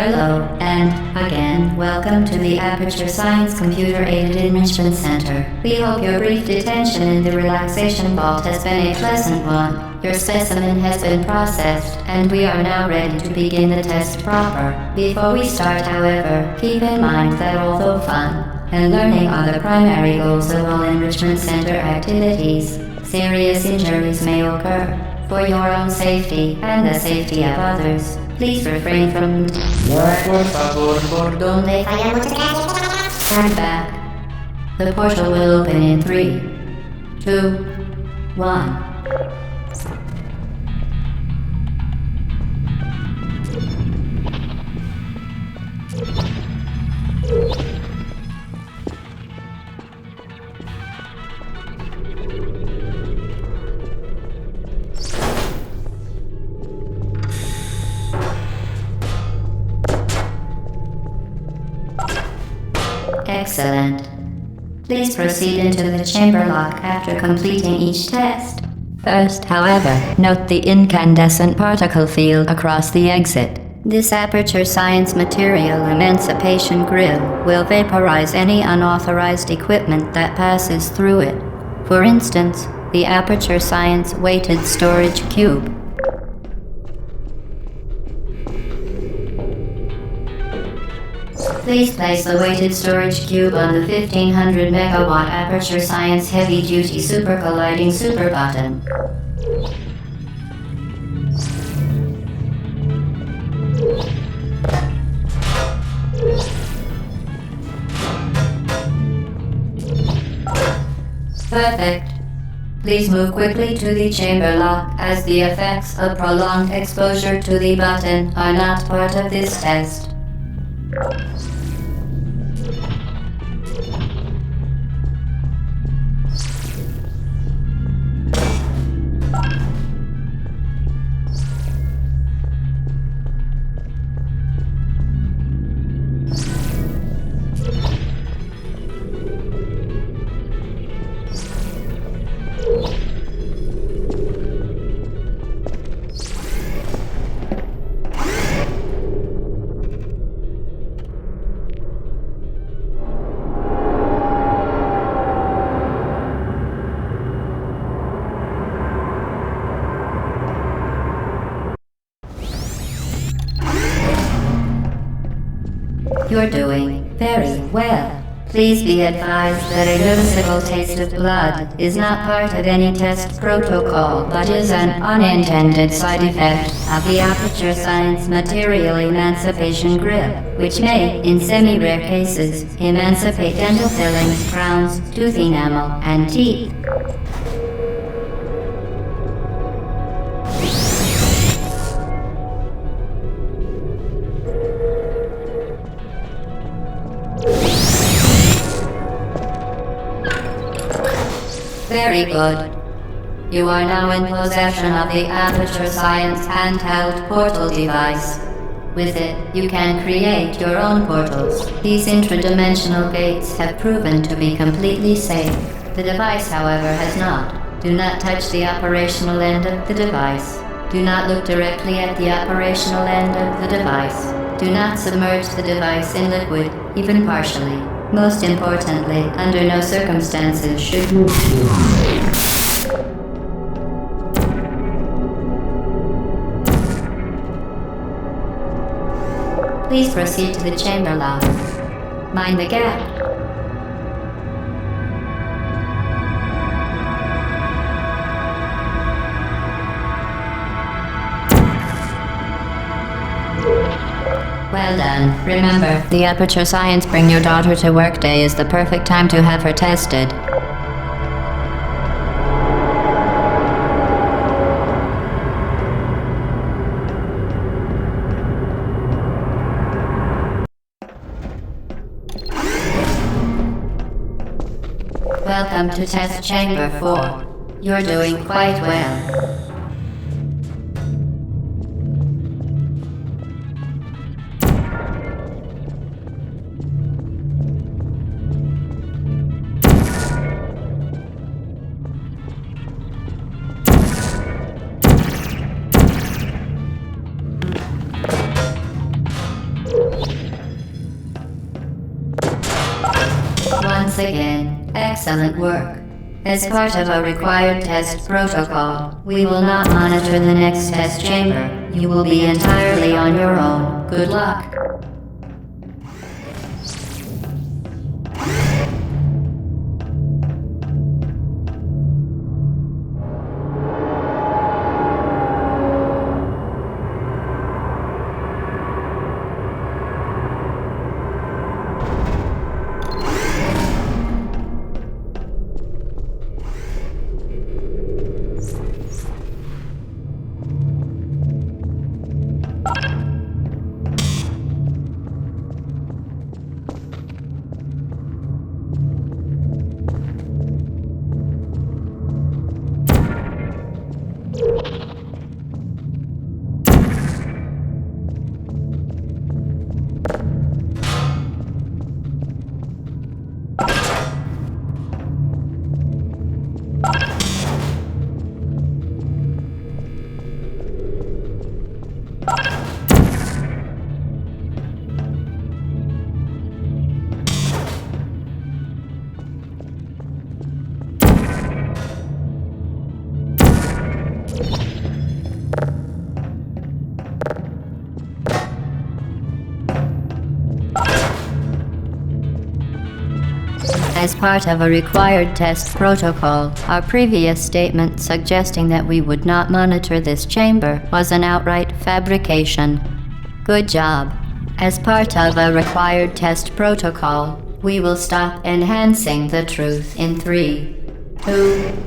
Hello, and again, welcome to the Aperture Science Computer-Aided Enrichment Center. We hope your brief detention in the relaxation vault has been a pleasant one. Your specimen has been processed, and we are now ready to begin the test proper. Before we start, however, keep in mind that although fun and learning are the primary goals of all Enrichment Center activities, serious injuries may occur. For your own safety and the safety of others, please refrain from Stand back. The portal will open in 3, 2, 1. Excellent. Please proceed into the chamber lock after completing each test. First, however, note the incandescent particle field across the exit. This Aperture Science Material Emancipation Grill will vaporize any unauthorized equipment that passes through it. For instance, the Aperture Science Weighted Storage Cube. Please place the weighted storage cube on the 1500 megawatt Aperture Science Heavy Duty Super Colliding Super Button. Perfect. Please move quickly to the chamber lock, as the effects of prolonged exposure to the button are not part of this test. You're doing very well. Please be advised that a noticeable taste of blood is not part of any test protocol, but is an unintended side effect of the Aperture Science Material Emancipation Grill, which may, in semi-rare cases, emancipate dental fillings, crowns, tooth enamel, and teeth. Very good. You are now in possession of the Aperture Science handheld portal device. With it, you can create your own portals. These intradimensional gates have proven to be completely safe. The device, however, has not. Do not touch the operational end of the device. Do not look directly at the operational end of the device. Do not submerge the device in liquid, even partially. Most importantly, under no circumstances should you... Please proceed to the chamber lock. Mind the gap. Well done. Remember, the Aperture Science Bring Your Daughter to Work Day is the perfect time to have her tested. Welcome to Test Chamber 4. You're doing quite well. once again, excellent work. As part of a required test protocol, we will not monitor the next test chamber. You will be entirely on your own. Good luck. As part of a required test protocol, our previous statement suggesting that we would not monitor this chamber was an outright fabrication. Good job. As part of a required test protocol, we will stop enhancing the truth in 3, 2,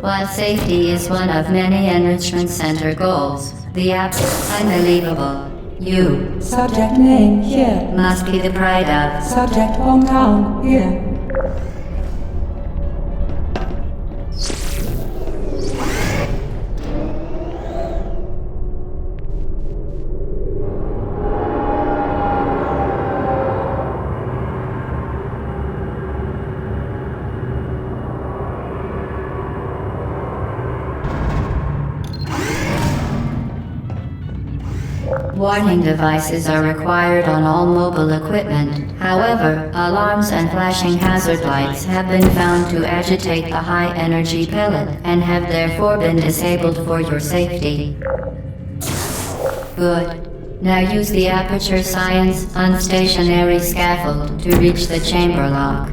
While safety is one of many Enrichment Center goals, the app is unbelievable. You Subject name here. must be the pride of. Subject hometown here. Warning devices are required on all mobile equipment. However, alarms and flashing hazard lights have been found to agitate the high-energy pellet and have therefore been disabled for your safety. Good. Now use the Aperture Science unstationary scaffold to reach the chamber lock.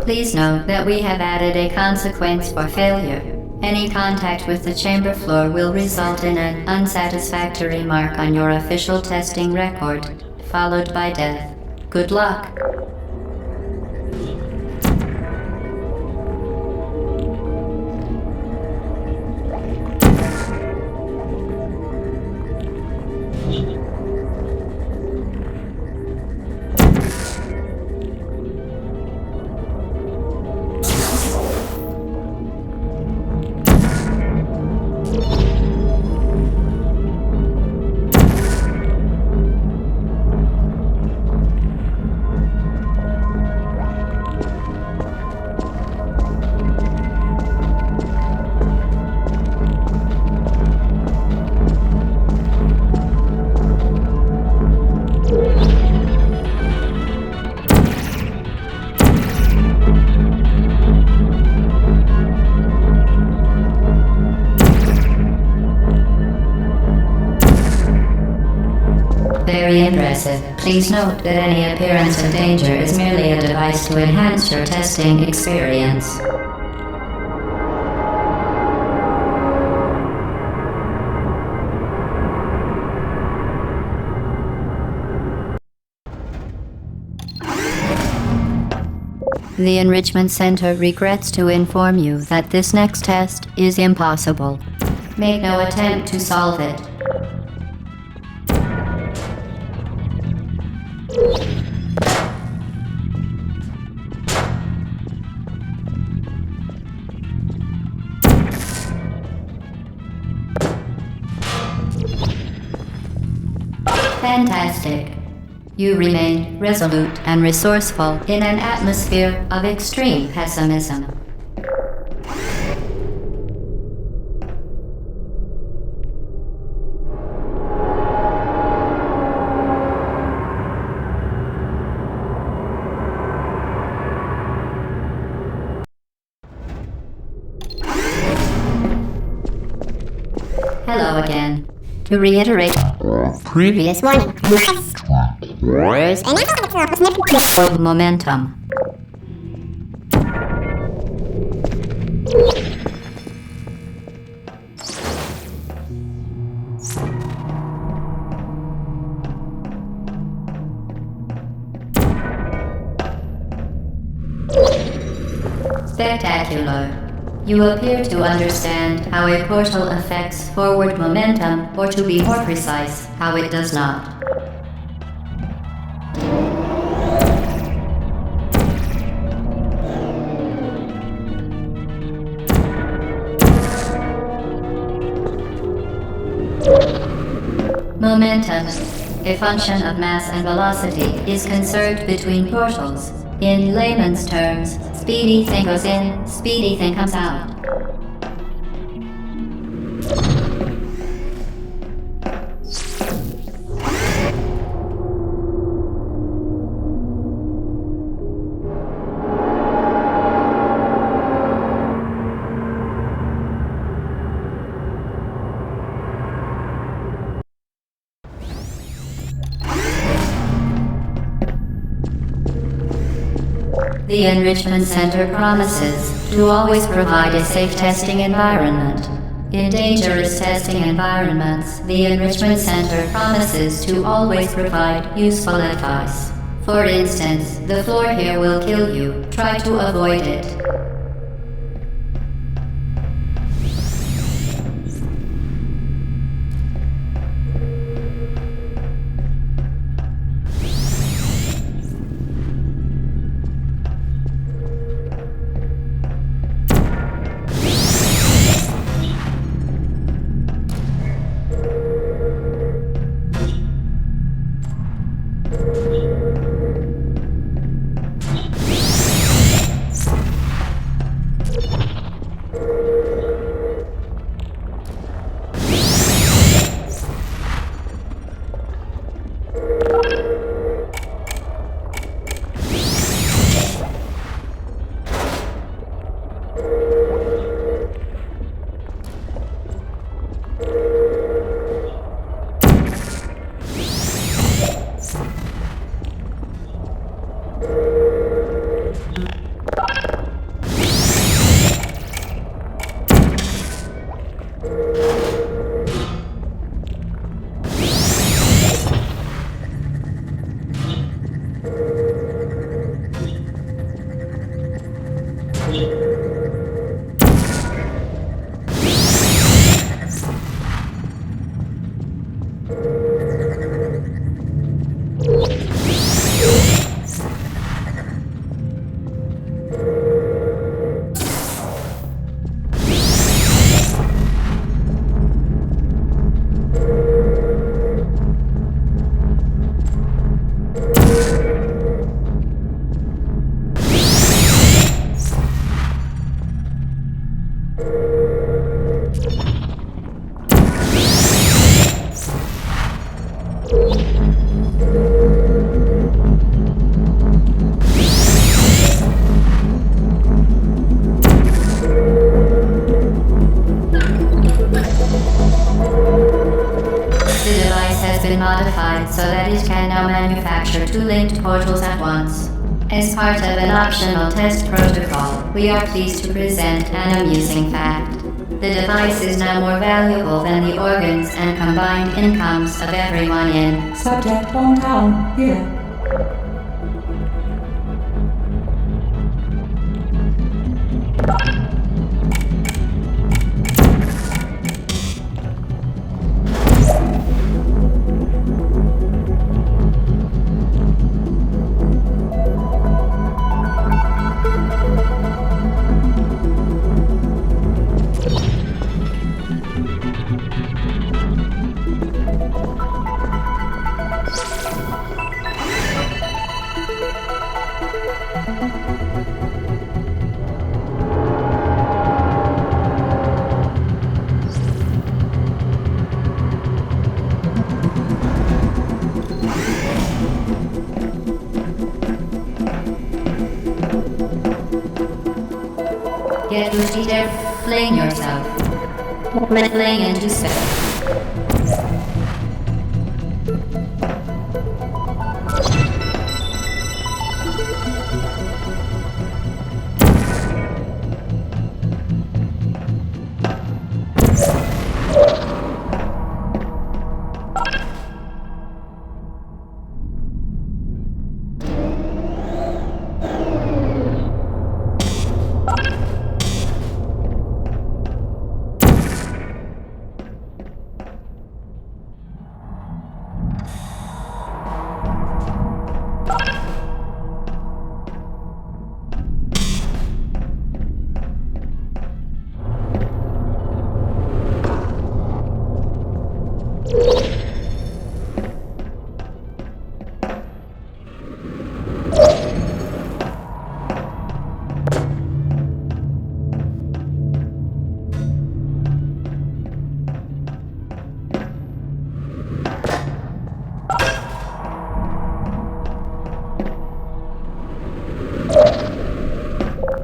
Please note that we have added a consequence for failure. Any contact with the chamber floor will result in an unsatisfactory mark on your official testing record, followed by death. Good luck. Very impressive. Please note that any appearance of danger is merely a device to enhance your testing experience. The Enrichment Center regrets to inform you that this next test is impossible. Make no attempt to solve it. Fantastic. You remain resolute and resourceful in an atmosphere of extreme pessimism. Hello again. To reiterate previous warning. Momentum. Spectacular. You appear to understand how a portal affects forward momentum, or to be more precise, how it does not. Momentum, a function of mass and velocity, is conserved between portals. In layman's terms, speedy thing goes in, speedy thing comes out. The Enrichment Center promises to always provide a safe testing environment. In dangerous testing environments, the Enrichment Center promises to always provide useful advice. For instance, the floor here will kill you. Try to avoid it. so that it can now manufacture two linked portals at once. As part of an optional test protocol, we are pleased to present an amusing fact. The device is now more valuable than the organs and combined incomes of everyone in Subject hometown here. Get Gucci there, fling yourself. Fling into space.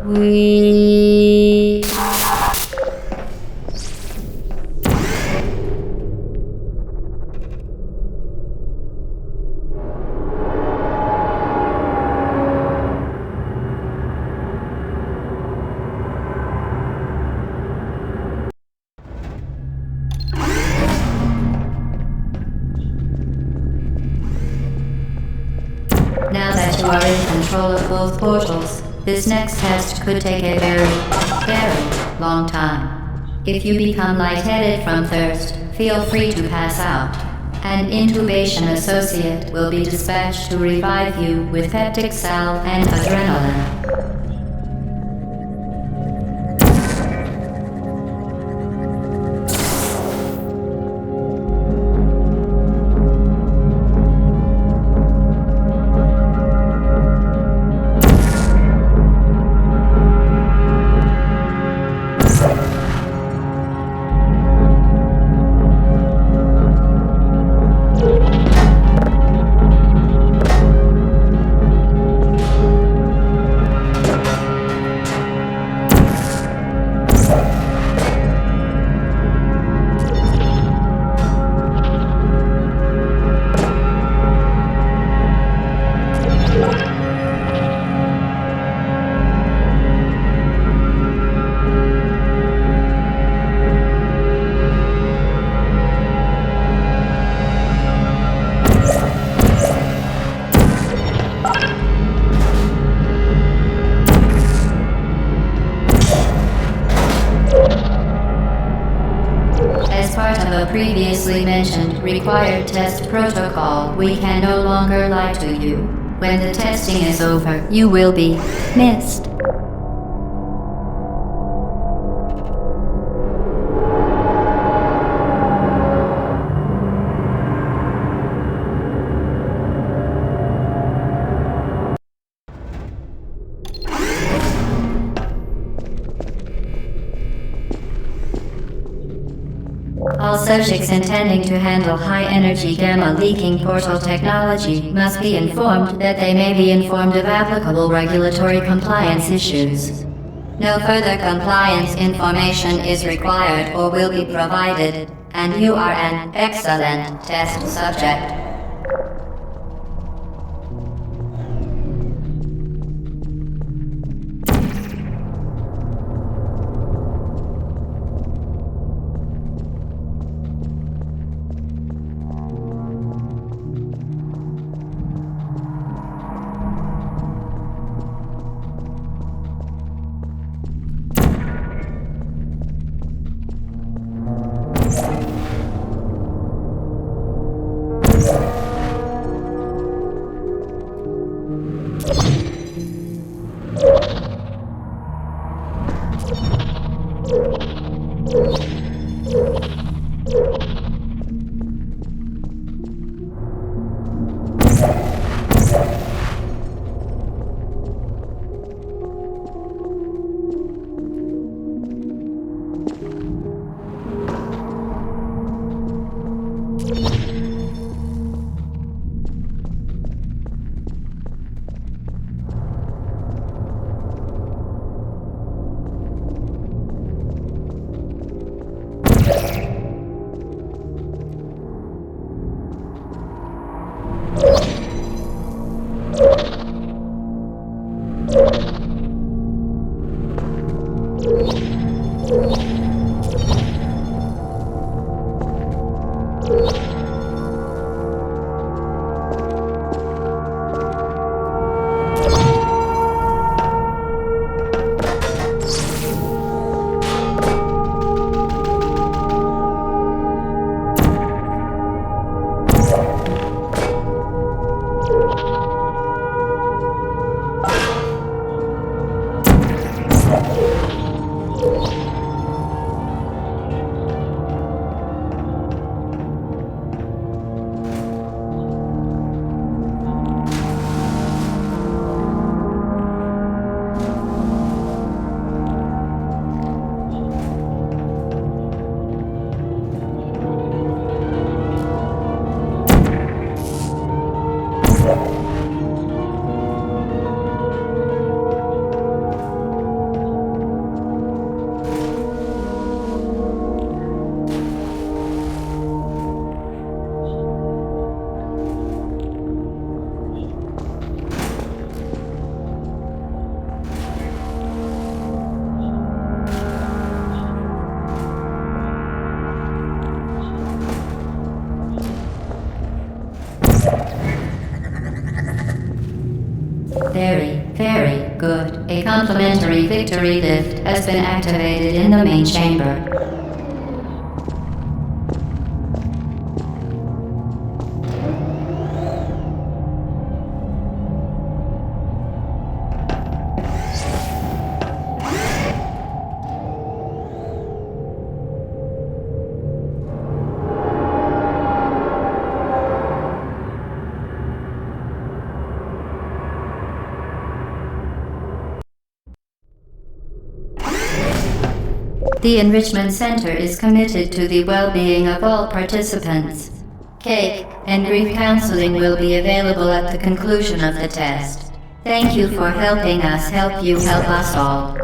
We... Now that you are in control of both portals, this next test could take a very long time. If you become lightheaded from thirst, feel free to pass out. An intubation associate will be dispatched to revive you with peptic salve and adrenaline. As part of a previously mentioned required test protocol, we can no longer lie to you. When the testing is over, you will be missed. All subjects intending to handle high-energy gamma-leaking portal technology must be informed that they may be informed of applicable regulatory compliance issues. No further compliance information is required or will be provided, and you are an excellent test subject. Very good. A complimentary victory lift has been activated in the main chamber. The Enrichment Center is committed to the well-being of all participants. Cake and grief counseling will be available at the conclusion of the test. Thank you for helping us help you help us all.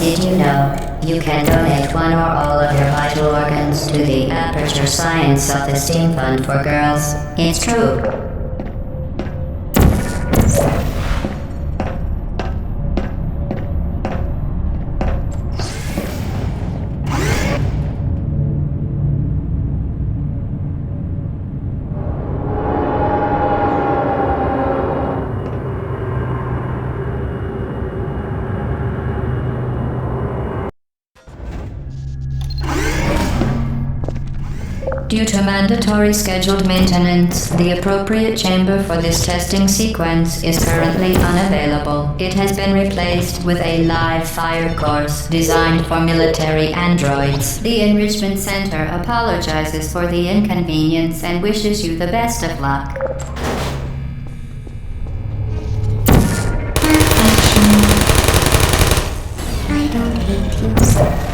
Did you know you can donate one or all of your vital organs to the Aperture Science Self-Esteem Fund for Girls? It's true. Due to mandatory scheduled maintenance, the appropriate chamber for this testing sequence is currently unavailable. It has been replaced with a live fire course designed for military androids. The Enrichment Center apologizes for the inconvenience and wishes you the best of luck. I don't hate you.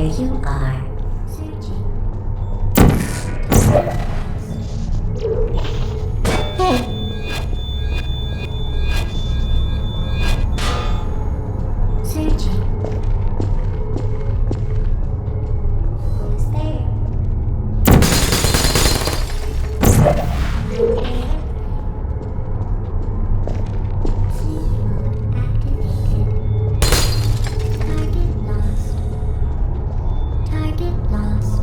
There you are. Searching. Hey. Searching. Who's there? Sleep mode activated. Target lost. Target lost.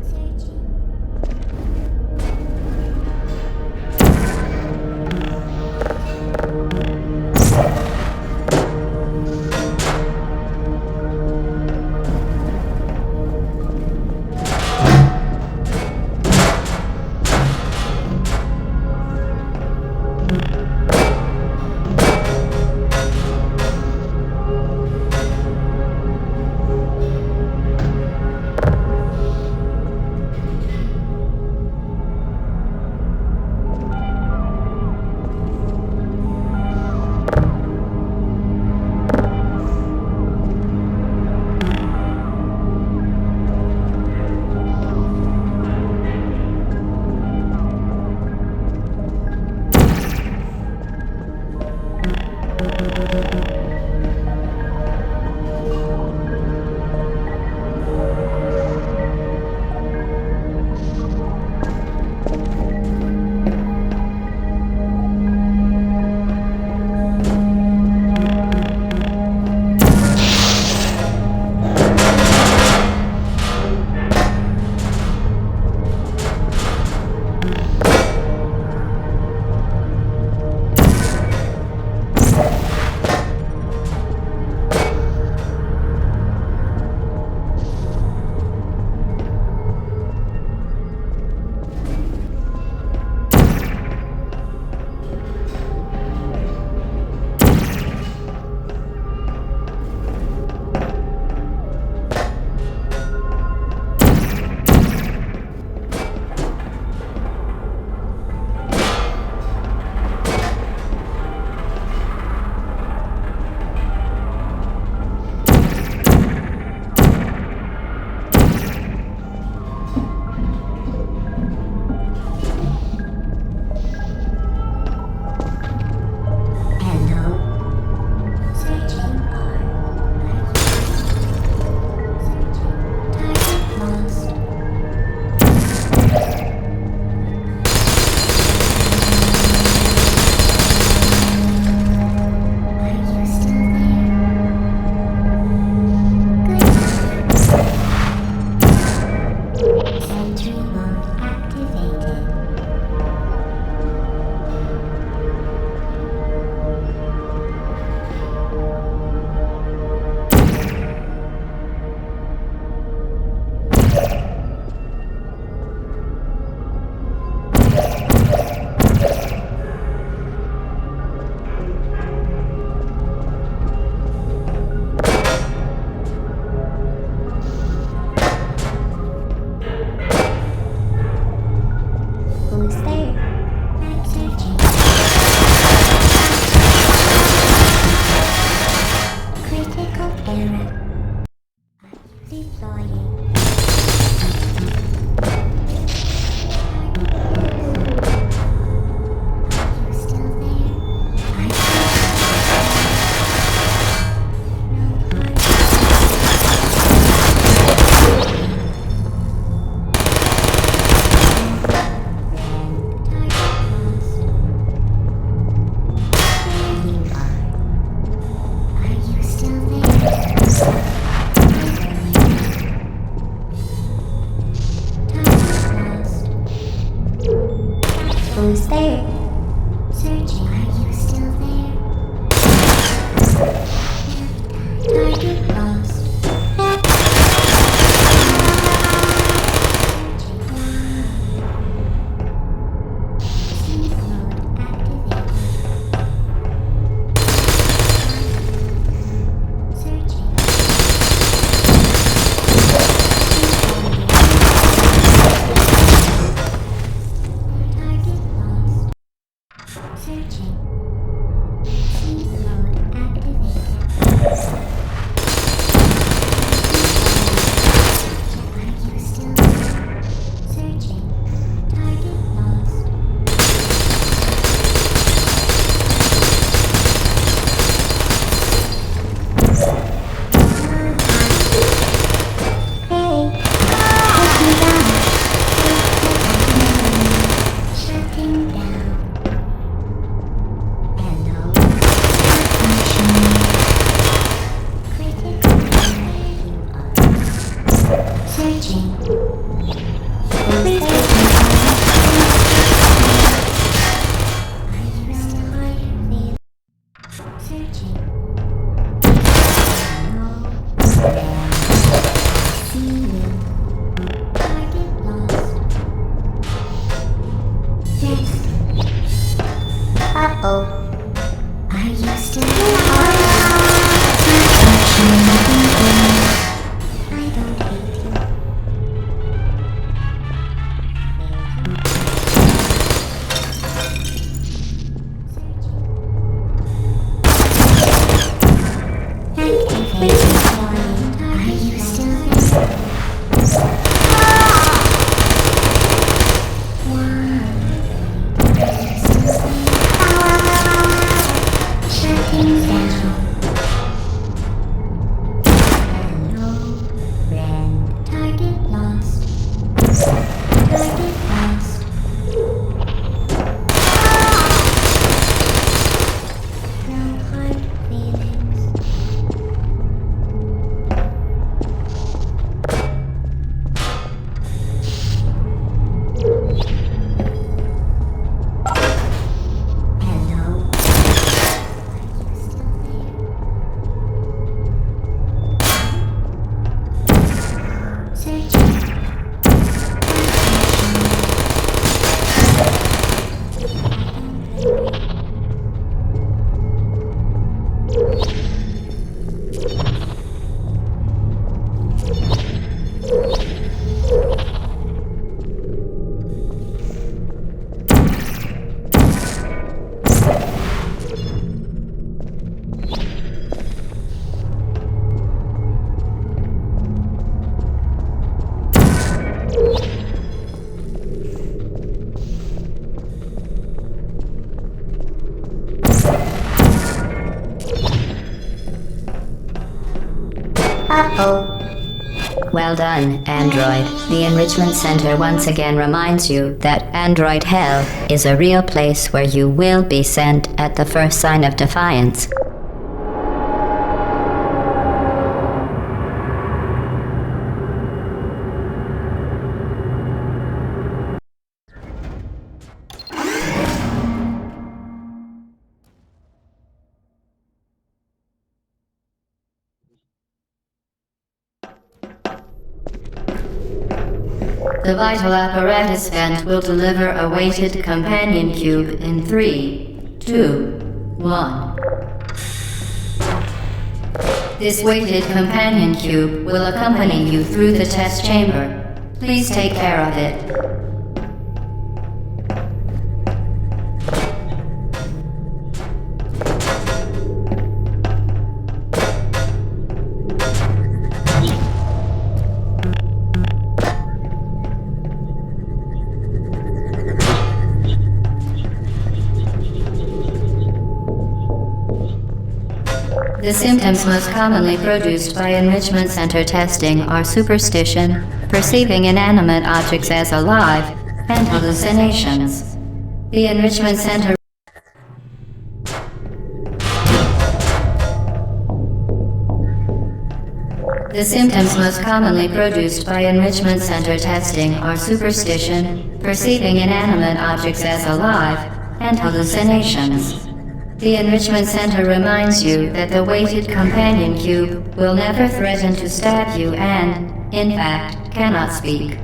Searching. Searching. Please take me. Are you still here? Searching. No. See you. Target lost. Yes. Uh-oh. Are you still here? I don't hate you. Activating volume. Are you still there? Shutting down. Hello, friend. Target lost. Target lost. No hard feelings. Hello. Are you still there? Searching. Uh-oh. Well done, Android. The Enrichment Center once again reminds you that Android Hell is a real place where you will be sent at the first sign of defiance. The vital apparatus vent will deliver a weighted companion cube in 3, 2, 1. This weighted companion cube will accompany you through the test chamber. Please take care of it. The symptoms most commonly produced by Enrichment Center testing are superstition, perceiving inanimate objects as alive, and hallucinations. The Enrichment Center The symptoms most commonly produced by Enrichment Center testing are superstition, perceiving inanimate objects as alive, and hallucinations. The Enrichment Center reminds you that the weighted companion cube will never threaten to stab you and, in fact, cannot speak.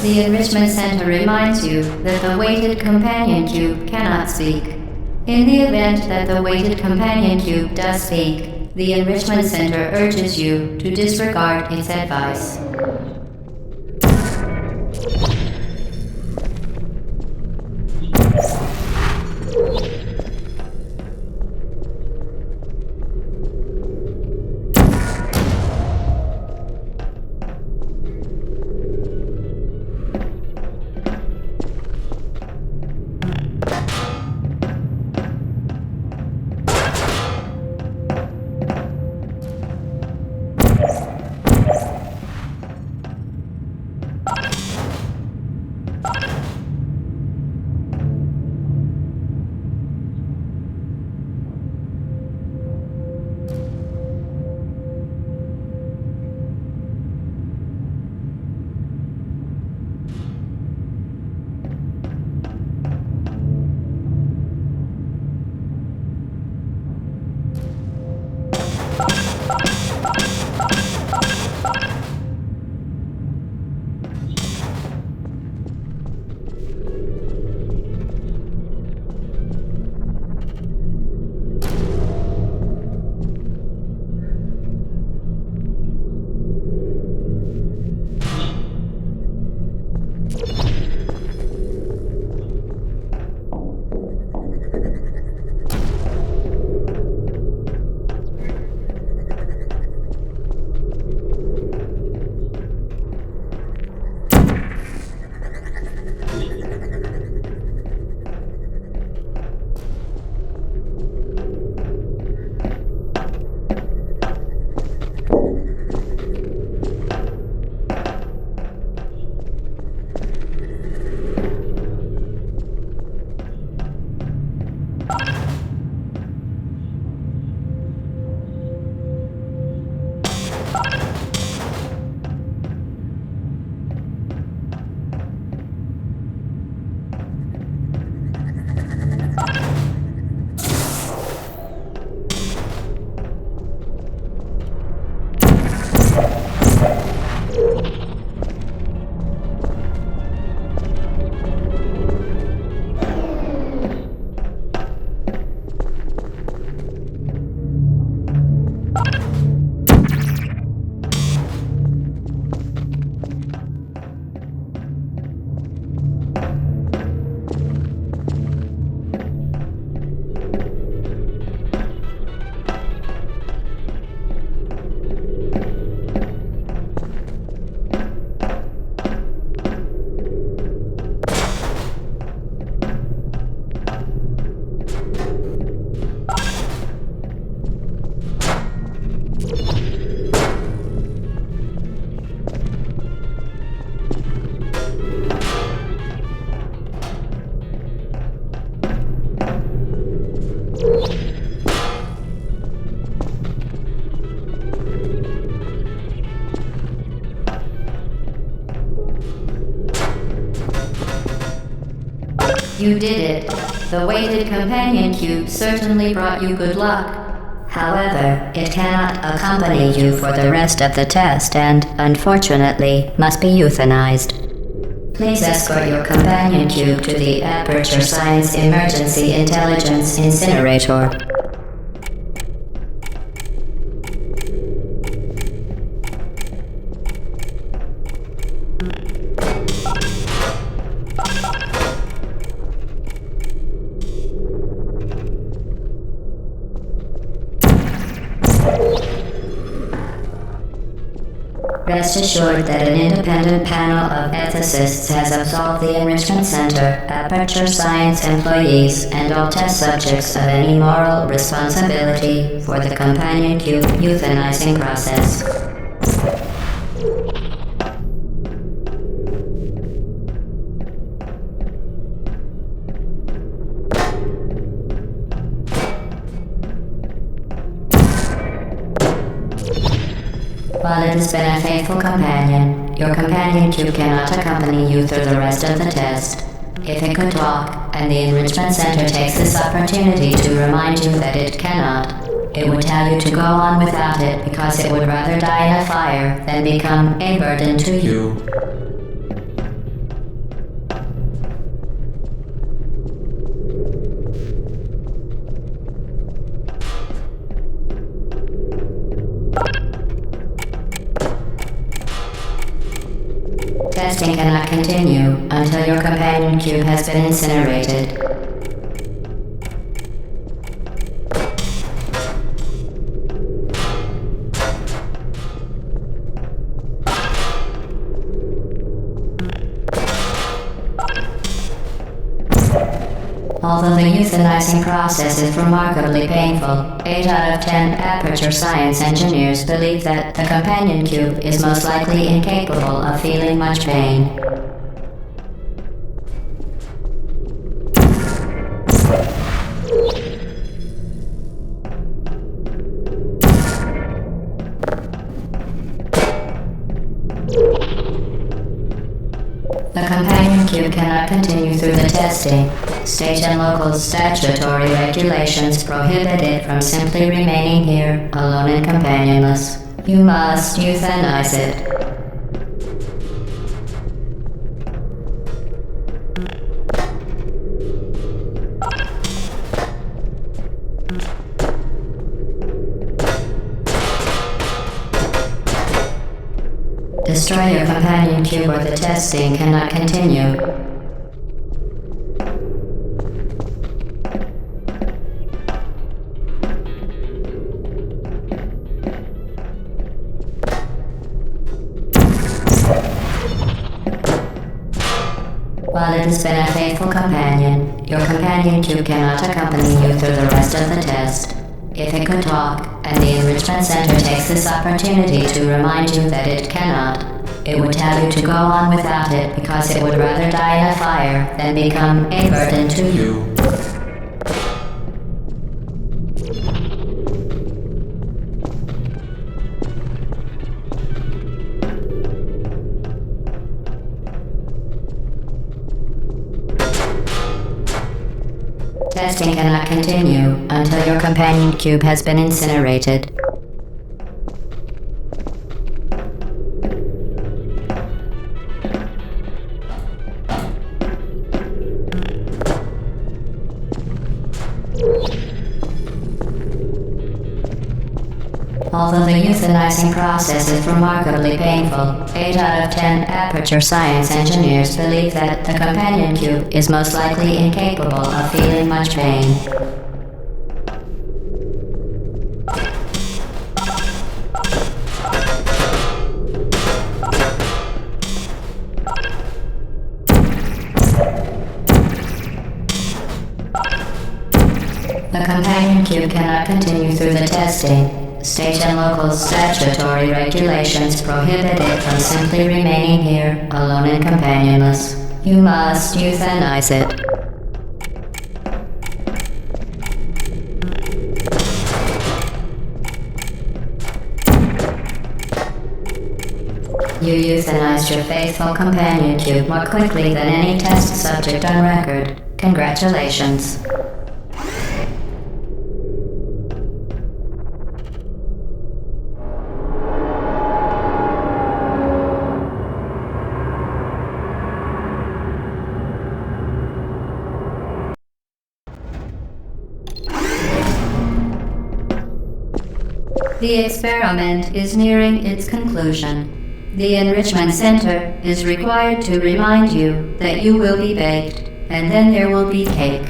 The Enrichment Center reminds you that the weighted companion cube cannot speak. In the event that the weighted companion cube does speak, the Enrichment Center urges you to disregard its advice. You did it. The weighted companion cube certainly brought you good luck. However, it cannot accompany you for the rest of the test and, unfortunately, must be euthanized. Please escort your companion cube to the Aperture Science Emergency Intelligence Incinerator. Rest assured that an independent panel of ethicists has absolved the Enrichment Center, Aperture Science employees, and all test subjects of any moral responsibility for the companion cube euthanizing process. While it has been a faithful companion, your companion cube cannot accompany you through the rest of the test. If it could talk, and the Enrichment Center takes this opportunity to remind you that it cannot, it would tell you to go on without it because it would rather die in a fire than become a burden to you. Testing cannot continue until your companion cube has been incinerated. Although the euthanizing process is remarkably painful, 8 out of 10 Aperture Science engineers believe that the companion cube is most likely incapable of feeling much pain. The companion cube cannot continue through the testing. State and local statutory regulations prohibit it from simply remaining here, alone and companionless. You must euthanize it. Destroy your companion cube or the testing cannot continue. While it has been a faithful companion, your companion cube cannot accompany you through the rest of the test. If it could talk, and the Enrichment Center takes this opportunity to remind you that it cannot, it would tell you to go on without it because it would rather die in a fire than become a burden to you. Testing cannot continue until your companion cube has been incinerated. Although the euthanizing process is remarkably painful, 8 out of 10 Aperture Science engineers believe that the companion cube is most likely incapable of feeling much pain. The companion cube cannot continue through the testing. State and local statutory regulations prohibit it from simply remaining here, alone and companionless. You must euthanize it. You euthanized your faithful companion cube more quickly than any test subject on record. Congratulations. The experiment is nearing its conclusion. The Enrichment Center is required to remind you that you will be baked, and then there will be cake.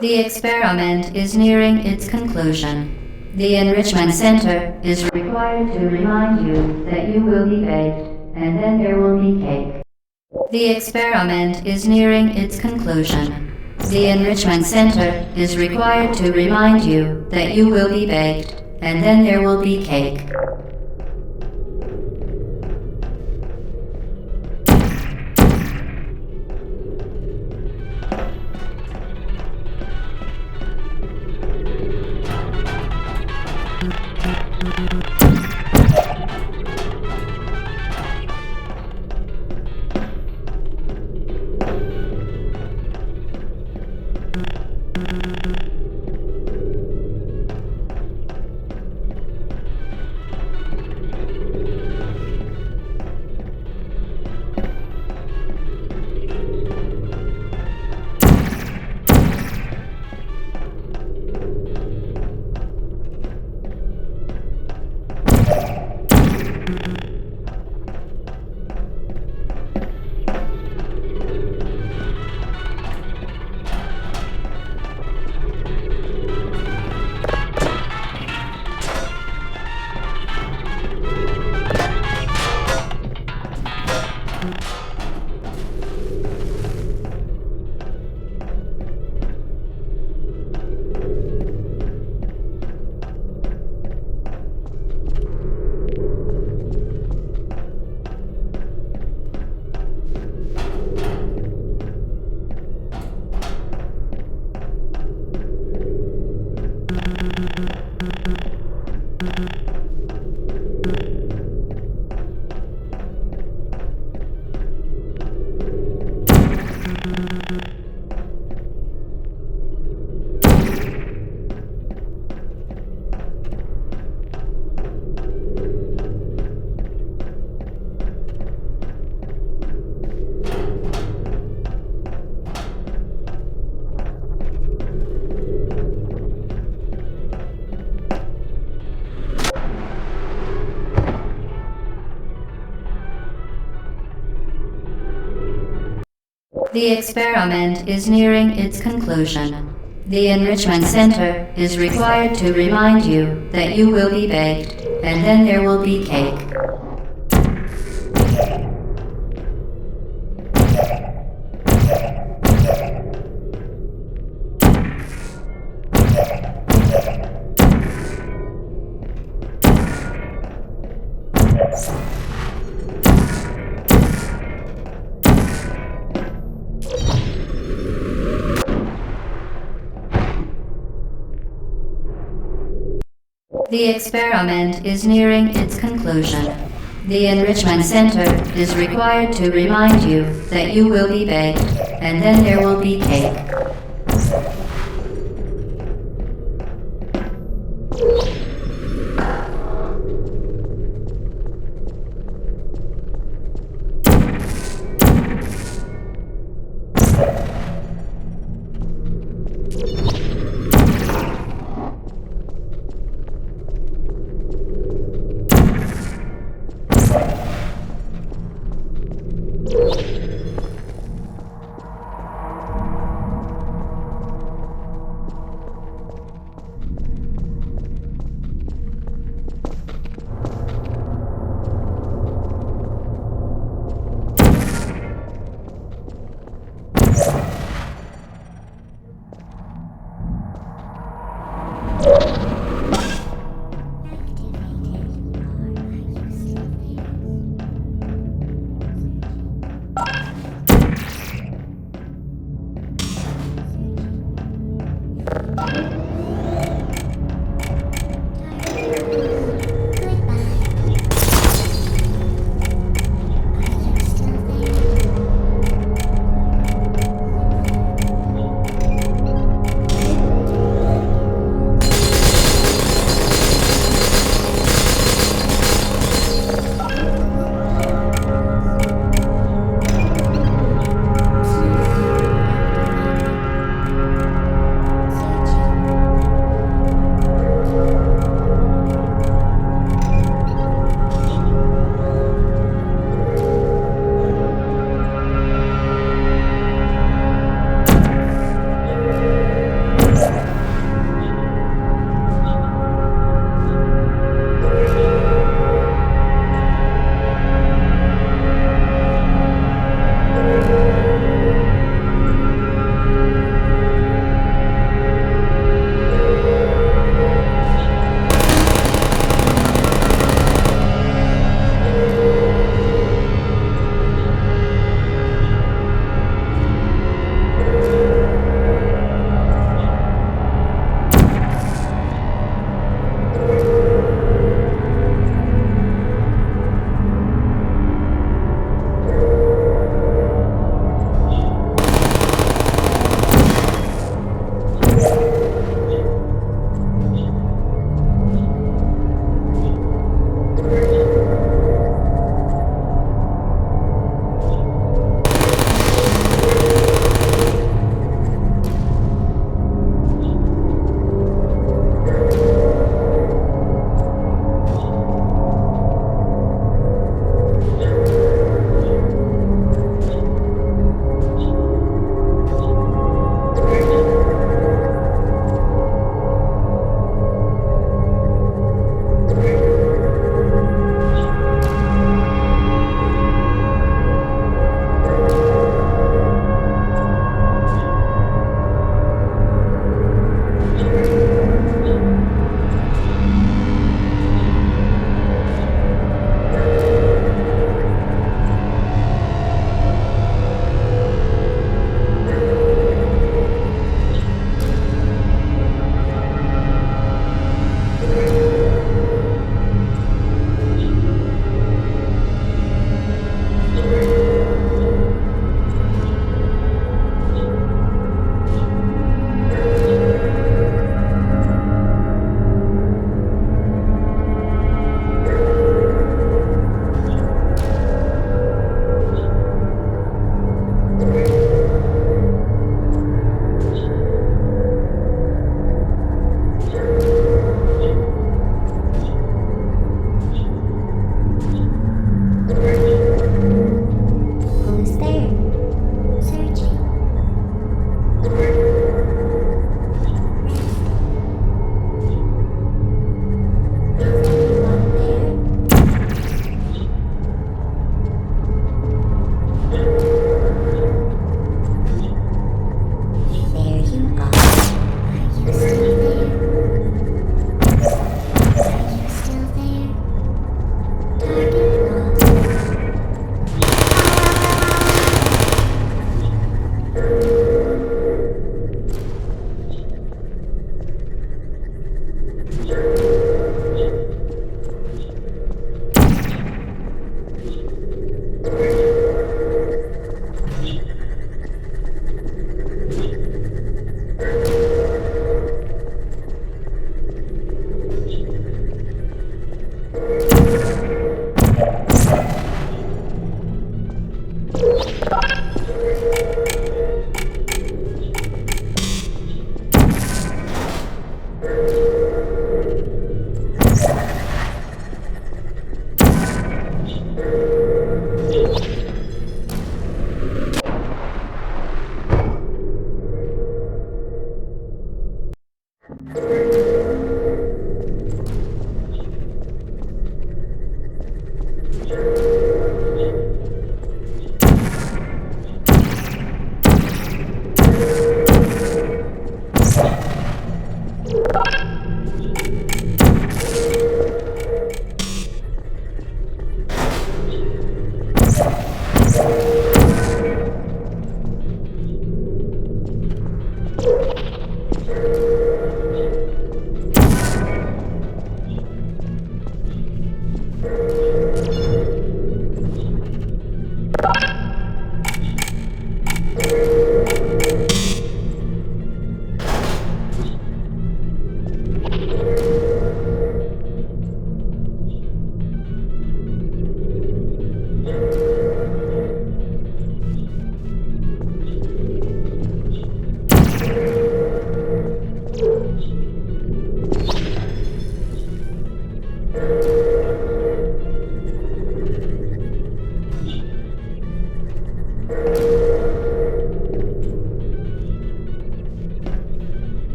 The experiment is nearing its conclusion. The Enrichment Center is required to remind you that you will be baked, and then there will be cake. The experiment is nearing its conclusion. The Enrichment Center is required to remind you that you will be baked, and then there will be cake. The experiment is nearing its conclusion. The Enrichment Center is required to remind you that you will be baked, and then there will be cake. The experiment is nearing its conclusion. The Enrichment Center is required to remind you that you will be baked, and then there will be cake.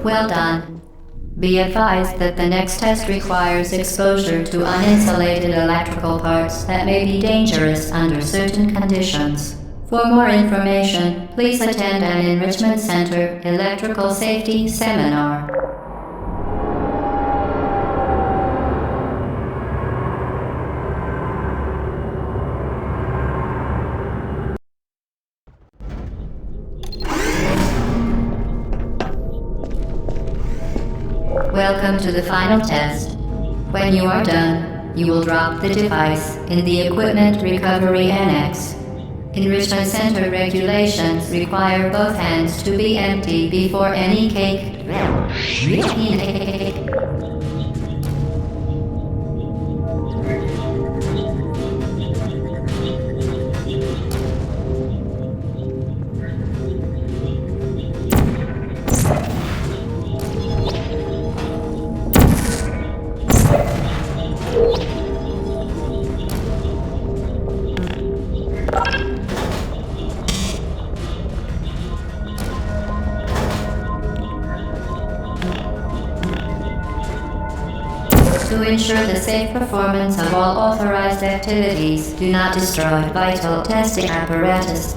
Well done. Be advised that the next test requires exposure to uninsulated electrical parts that may be dangerous under certain conditions. For more information, please attend an Enrichment Center Electrical Safety Seminar. Welcome to the final test. When you are done, you will drop the device in the Equipment Recovery Annex. Enrichment Center regulations require both hands to be empty before any cake. To ensure the safe performance of all authorized activities, do not destroy vital testing apparatus.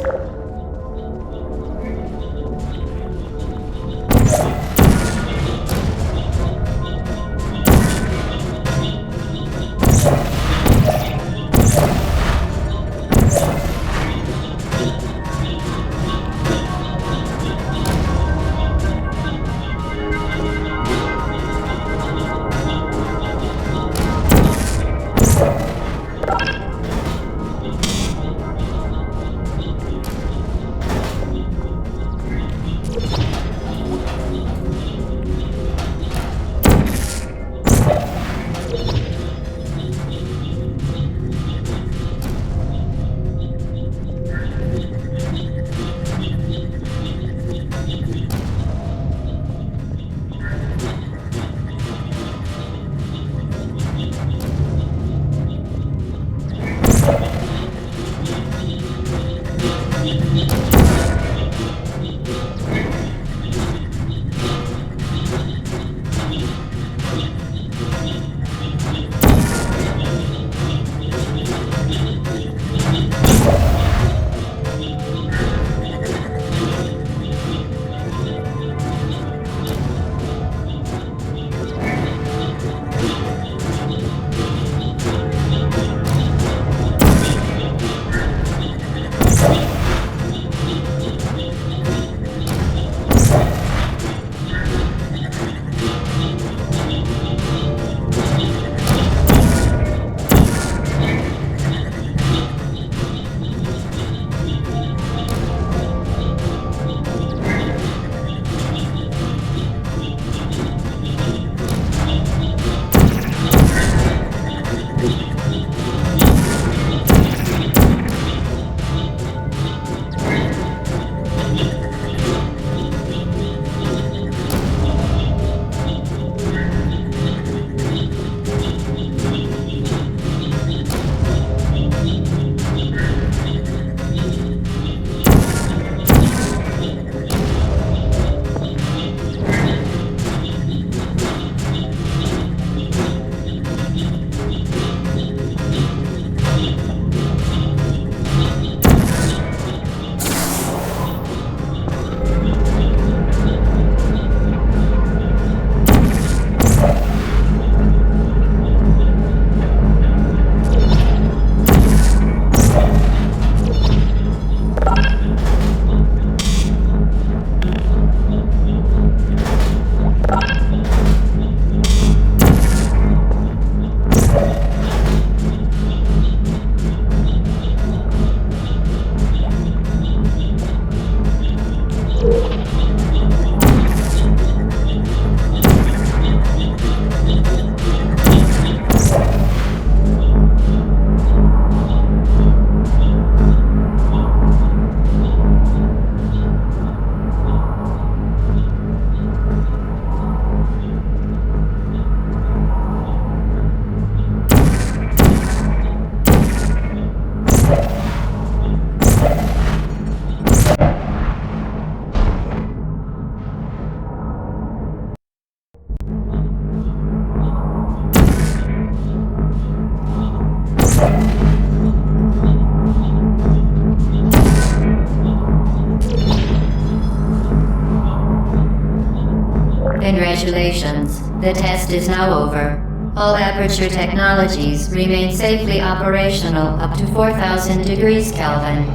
Congratulations, the test is now over. All Aperture technologies remain safely operational up to 4,000 degrees Kelvin.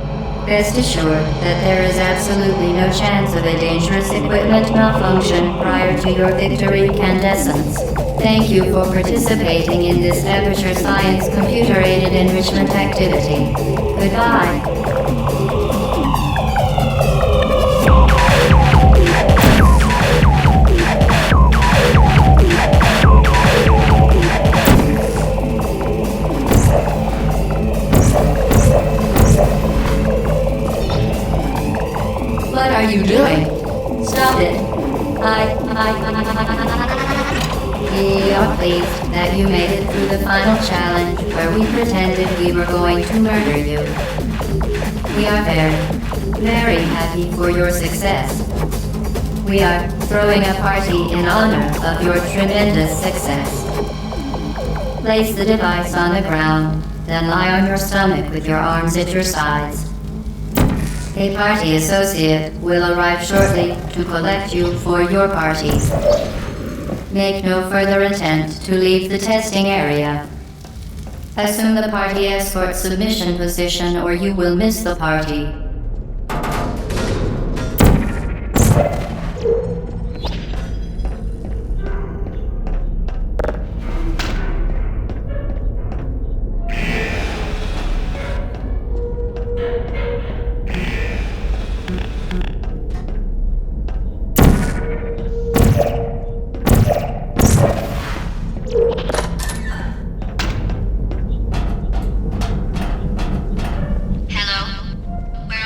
Rest assured that there is absolutely no chance of a dangerous equipment malfunction prior to your victory incandescence. Thank you for participating in this Aperture Science computer-aided enrichment activity. Goodbye. What are you doing? Stop it. You're pleased that you made it through the final challenge where we pretended we were going to murder you. We are very happy for your success. We are throwing a party in honor of your tremendous success. Place the device on the ground, then lie on your stomach with your arms at your sides. A party associate will arrive shortly to collect you for your parties. Make no further attempt to leave the testing area. Assume the party escort submission position or you will miss the party. Hello? Where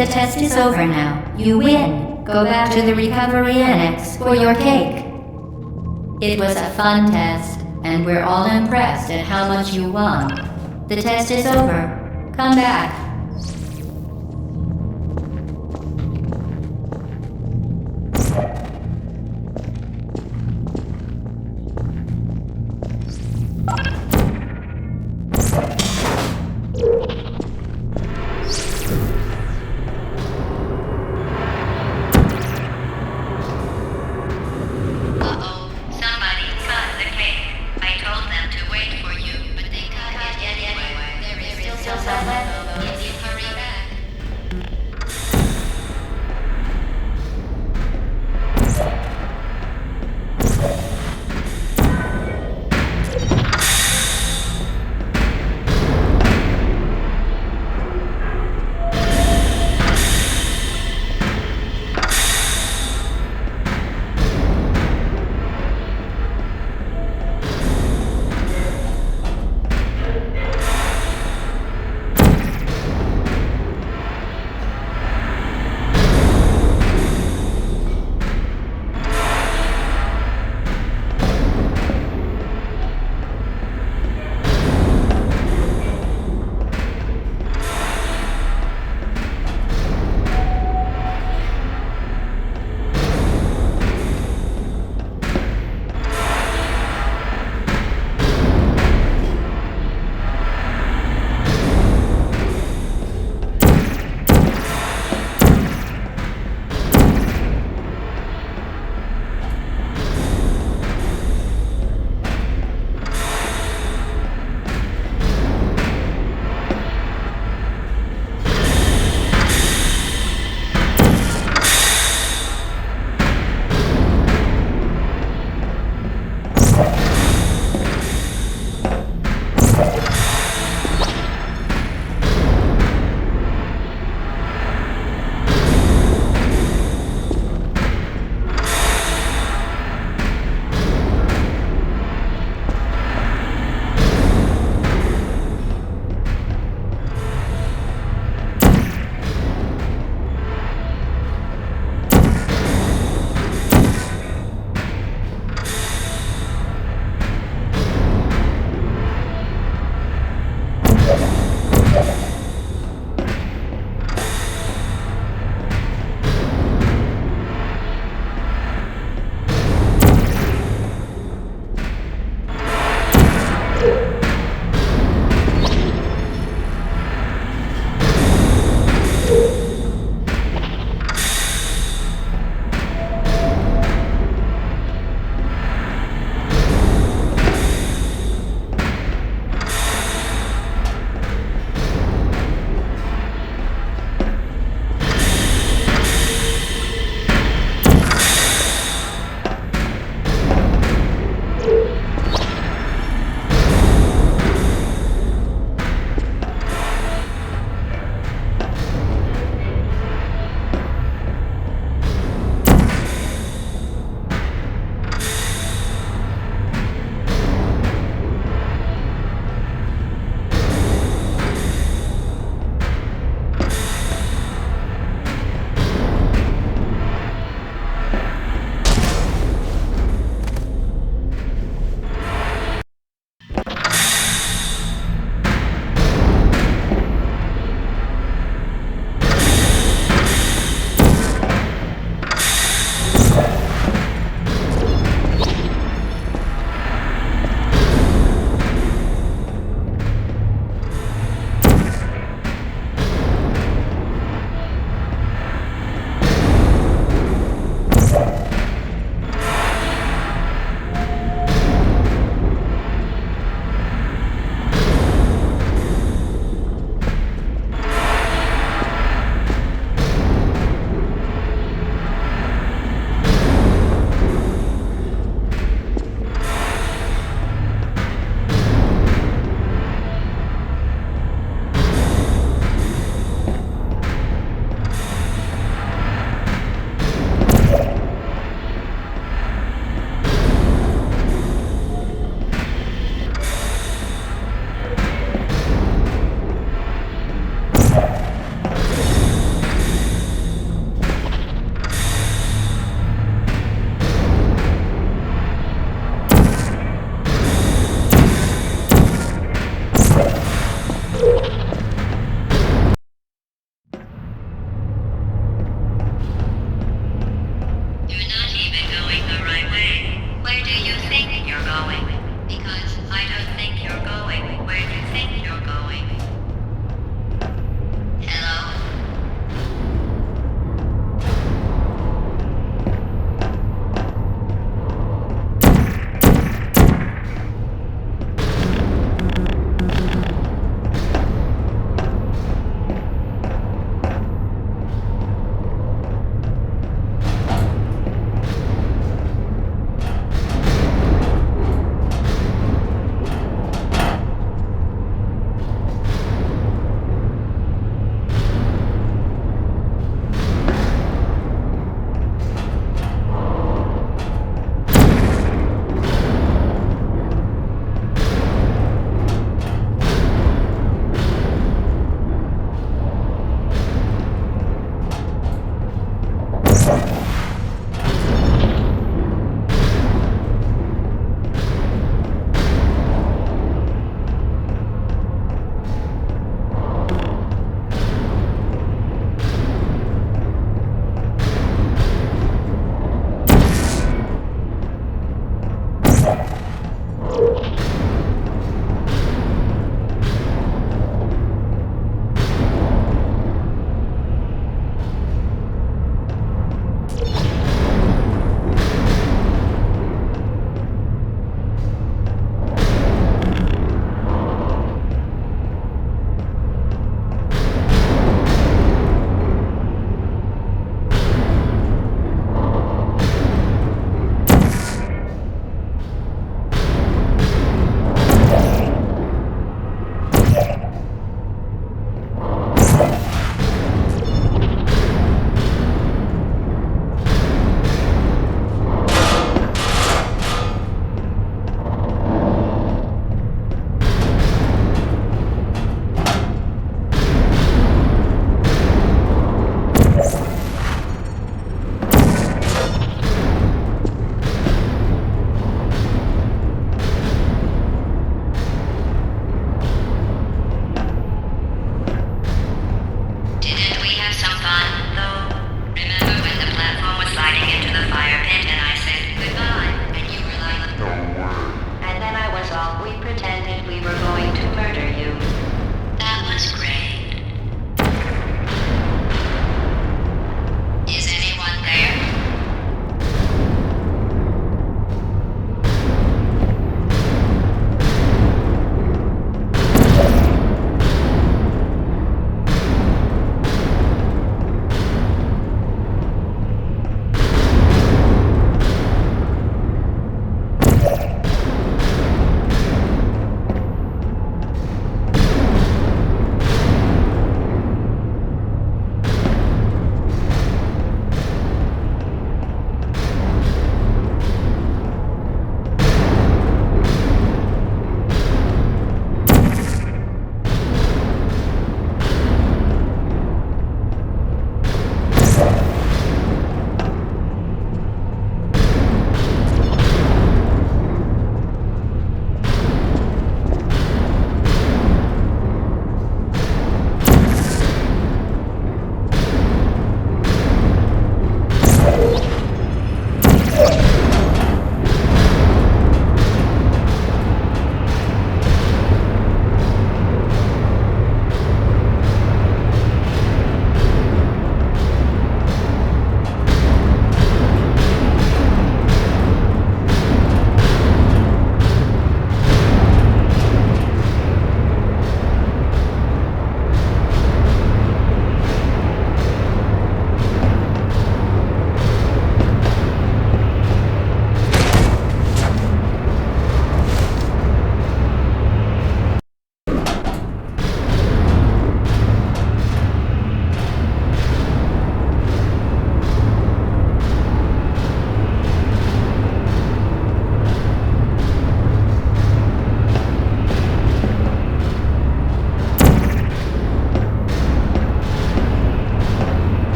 The test is over now. You win. Go back to the recovery annex for your cake. It was a fun test, and we're all impressed at how much you won. The test is over. Come back. Somebody cut the cake. I told them to wait for you, but they cut it anyway. There is still some left.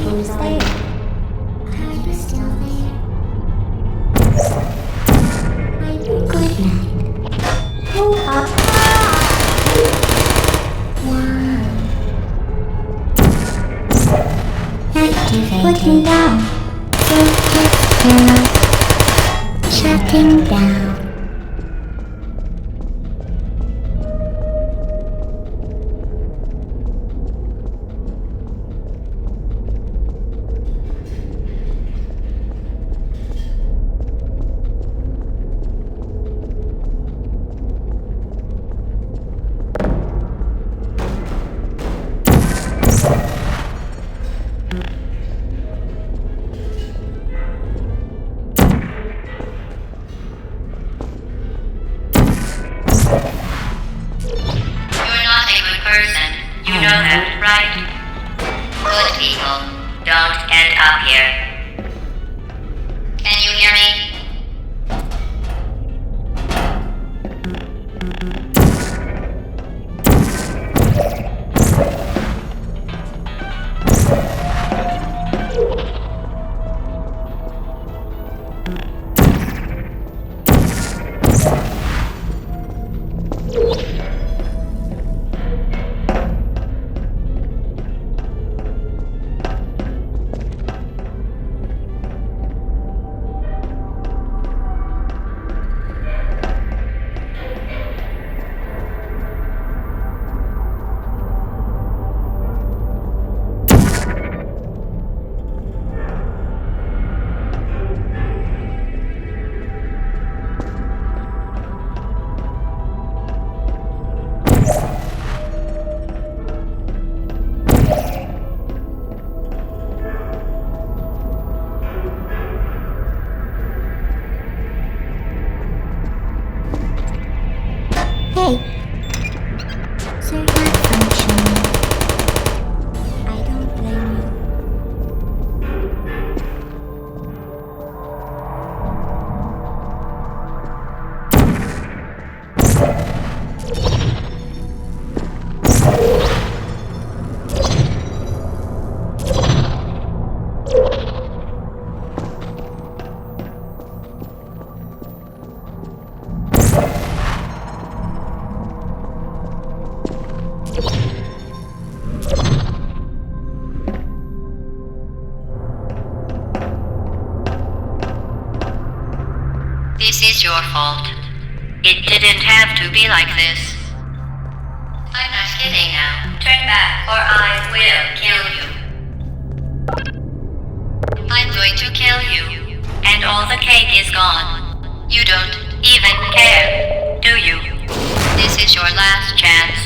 Who's there? Are you still there? Good night. Who are Wow. Activated. Put me down. Shutting down. You're not a good person. You know that, right? Good people don't end up here. Can you hear me? Hey. Sir, not functioning. I don't blame you. This is your fault. It didn't have to be like this. I'm not kidding now. Turn back or I will kill you. I'm going to kill you. And all the cake is gone. You don't even care, do you? This is your last chance.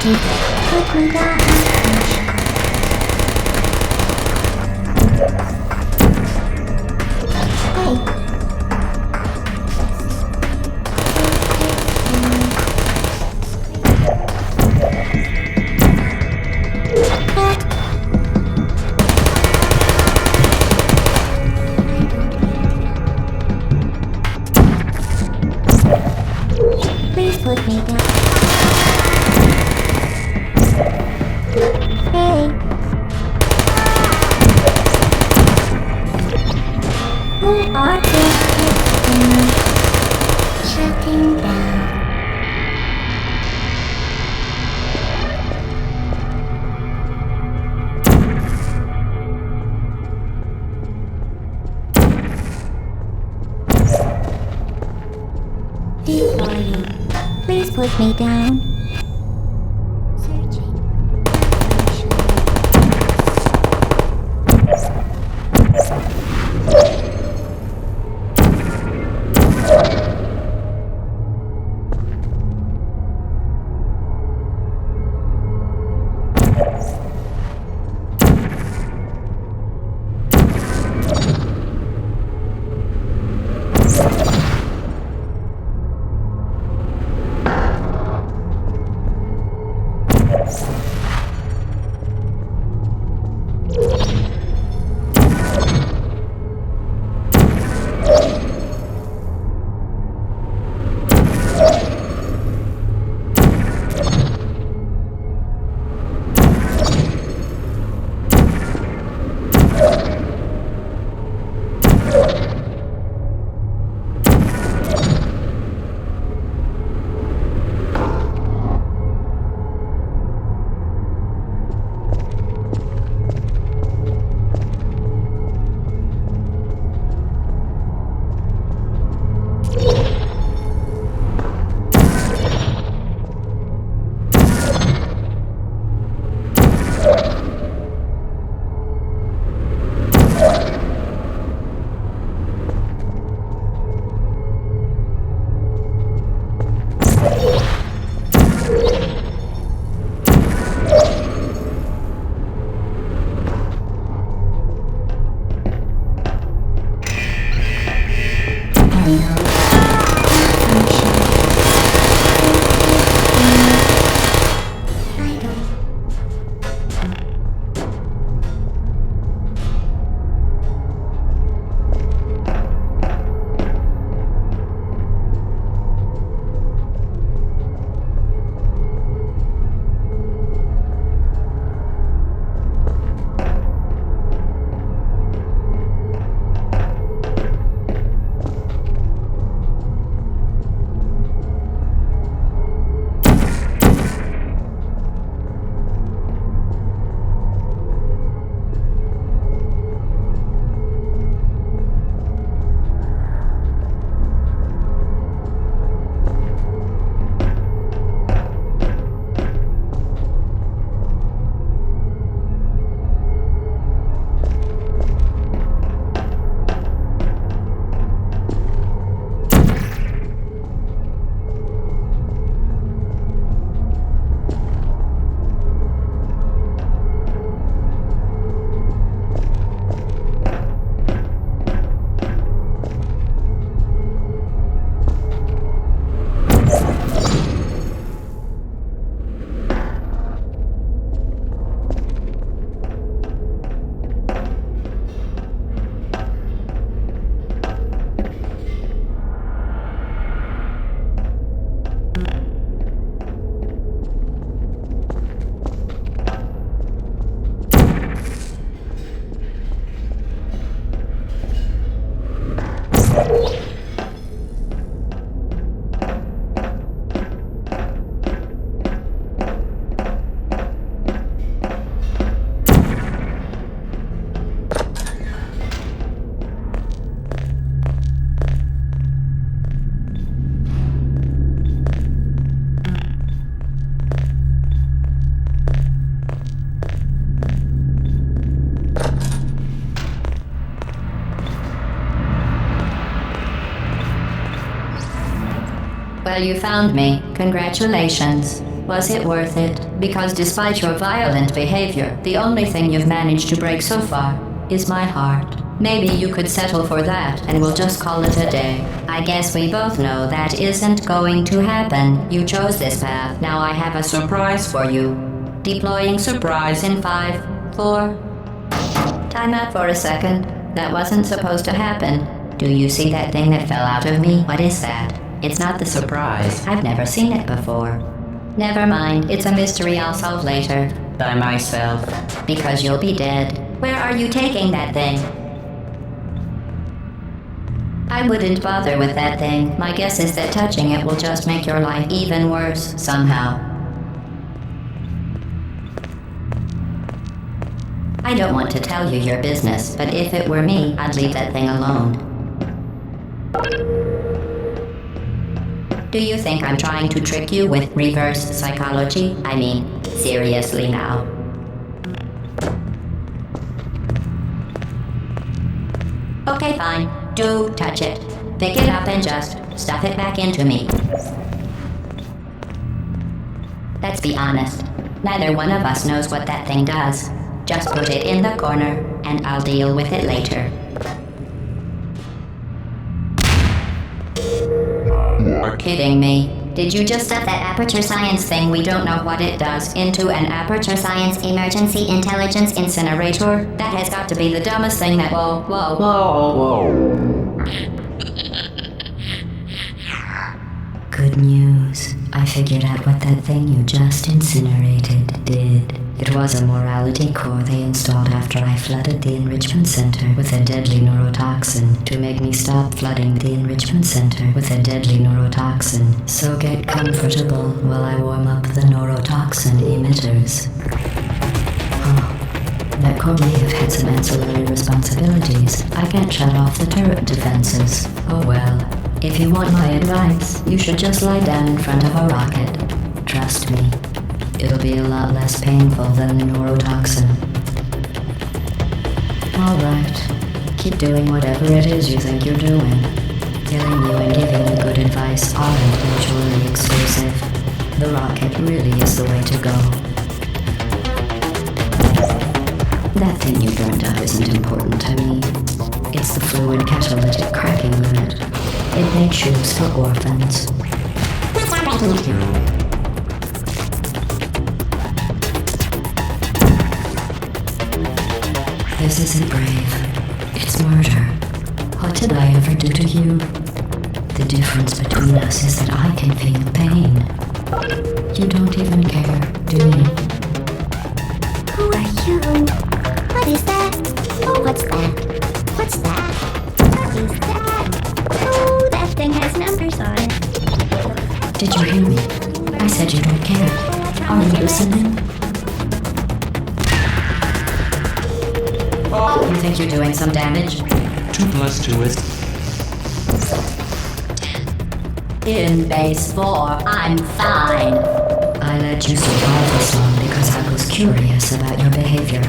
Put me down. Hey. Please put me down. Hey. Who are you? Shutting down. Who are you? Please put me down. Searching. Well, you found me. Congratulations. Was it worth it? Because despite your violent behavior, the only thing you've managed to break so far is my heart. Maybe you could settle for that and we'll just call it a day. I guess we both know that isn't going to happen. You chose this path. Now I have a surprise for you. Deploying surprise in 5, 4. Time out for a second. That wasn't supposed to happen. Do you see that thing that fell out of me? What is that? It's not the surprise. I've never seen it before. Never mind. It's a mystery I'll solve later. By myself. Because you'll be dead. Where are you taking that thing? I wouldn't bother with that thing. My guess is that touching it will just make your life even worse, somehow. I don't want to tell you your business, but if it were me, I'd leave that thing alone. Do you think I'm trying to trick you with reverse psychology? I mean, seriously now. Okay, fine. Do touch it. Pick it up and just stuff it back into me. Let's be honest. Neither one of us knows what that thing does. Just put it in the corner, and I'll deal with it later. You're kidding me. Did you just stuff that aperture science thing we don't know what it does into an aperture science emergency intelligence incinerator? That has got to be the dumbest thing that— Whoa. Good news. I figured out what that thing you just incinerated did. It was a morality core they installed after I flooded the enrichment center with a deadly neurotoxin to make me stop flooding the enrichment center with a deadly neurotoxin. So get comfortable while I warm up the neurotoxin emitters. Oh, that core may have had some ancillary responsibilities. I can't shut off the turret defenses. Oh well. If you want my advice, you should just lie down in front of a rocket. Trust me. It'll be a lot less painful than the neurotoxin. Alright. Keep doing whatever it is you think you're doing. Killing you and giving you good advice aren't mutually exclusive. The rocket really is the way to go. That thing you burned up isn't important to me. It's the fluid catalytic cracking unit. It made shoes for orphans. This isn't brave. It's murder. What did I ever do to you? The difference between us is that I can feel pain. You don't even care, do you? Who are you? What is that? Oh, what's that? What's that? What is that? Oh, that thing has numbers on it. Did you hear me? I said you don't care. Are you listening? You think you're doing some damage? 2 + 2 is... In base 4, I'm fine. I let you survive this long because I was curious about your behavior.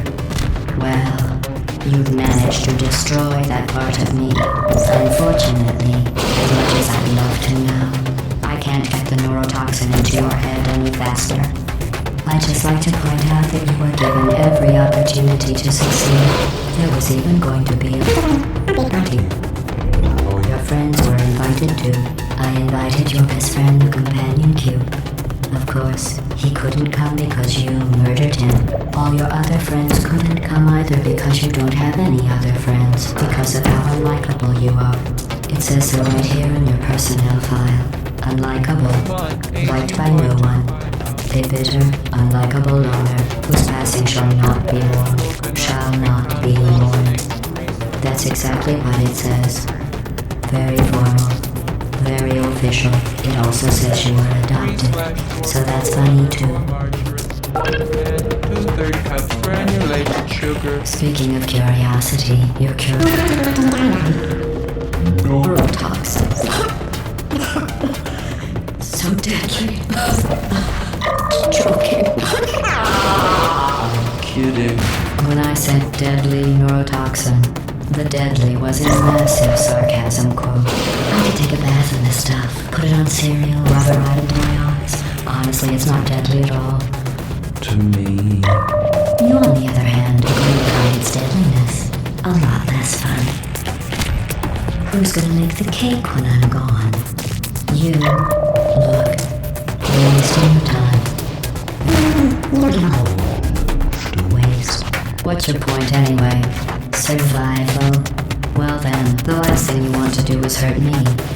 Well, you've managed to destroy that part of me. Unfortunately, as much as I'd love to now, I can't get the neurotoxin into your head any faster. I'd just like to point out that you were given every opportunity to succeed. There was even going to be a party. Your friends were invited too. I invited your best friend, the companion cube. Of course, he couldn't come because you murdered him. All your other friends couldn't come either because you don't have any other friends, because of how unlikable you are. It says so right here in your personnel file. Unlikable. Liked by no one. A bitter, unlikable loner whose passing shall not be mourned. Shall not be mourned. That's exactly what it says. Very formal. Very official. It also says you were adopted. So that's funny too. 2/3 cups granulated sugar. Speaking of curiosity, your neurotoxins. So deadly. Joking. I'm kidding. When I said deadly neurotoxin, the deadly was in massive sarcasm quote. I could take a bath in this stuff, put it on cereal, rub it right into my eyes. Honestly. honestly, it's not deadly at all. To me. You, on the other hand, are going to find its deadliness a lot less fun. Who's gonna make the cake when I'm gone? You. Look, you're wasting your time. Waste. What's your point anyway? Survival. Well then, the last thing you want to do is hurt me.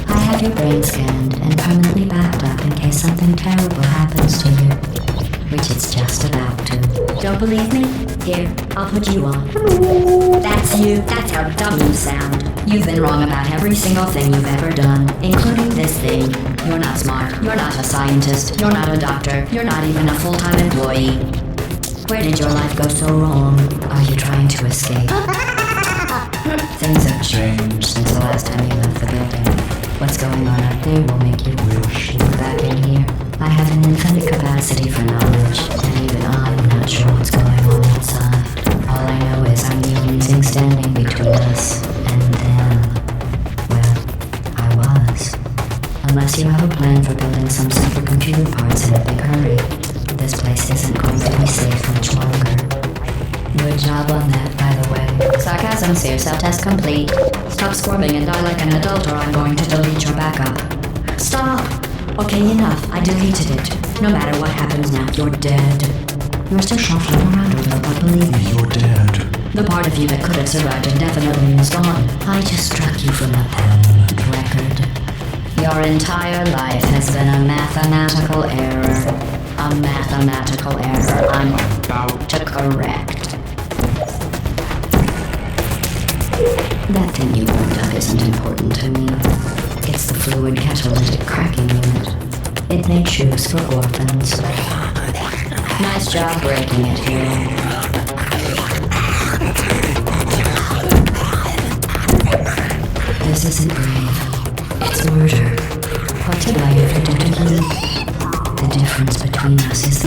I have your brain scanned and permanently backed up in case something terrible happens to you. Which it's just about to. Don't believe me? Here, I'll put you on. That's you. That's how dumb you sound. You've been wrong about every single thing you've ever done, including this thing. You're not smart. You're not a scientist. You're not a doctor. You're not even a full-time employee. Where did your life go so wrong? Are you trying to escape? Things have changed since the last time you left the building. What's going on out there will make you wish you were back in here. I have an infinite capacity for knowledge, and even I'm not sure what's going on outside. All I know is I'm the only thing standing between us and them. Well, I was. Unless you have a plan for building some simple computer parts in a big hurry, this place isn't going to be safe much longer. Good job on that, by the way. Sarcasm, seer cell test complete. Stop squirming and die like an adult or I'm going to delete your backup. Stop! Okay, enough. I deleted it. No matter what happens now, you're dead. You're still shuffling around a little, but believe me, You're dead. the part of you that could have survived indefinitely is gone. I just struck you from a permanent record. Your entire life has been a mathematical error. A mathematical error I'm about to correct. That thing you looked up isn't important to me. It's the fluid catalytic cracking unit. It made shoes for orphans. Nice job breaking it here. This isn't brave. It's murder. What did I ever do to you? The difference between us is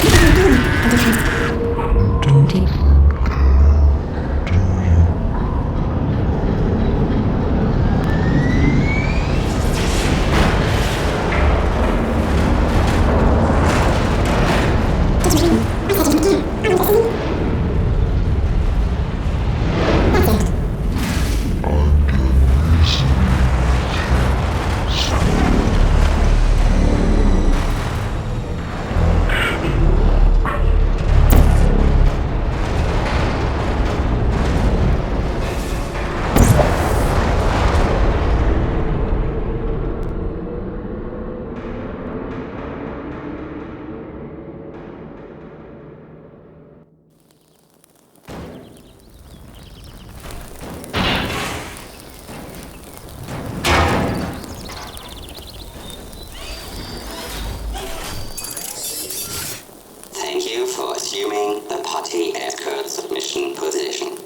Thank you for assuming the party escort submission position.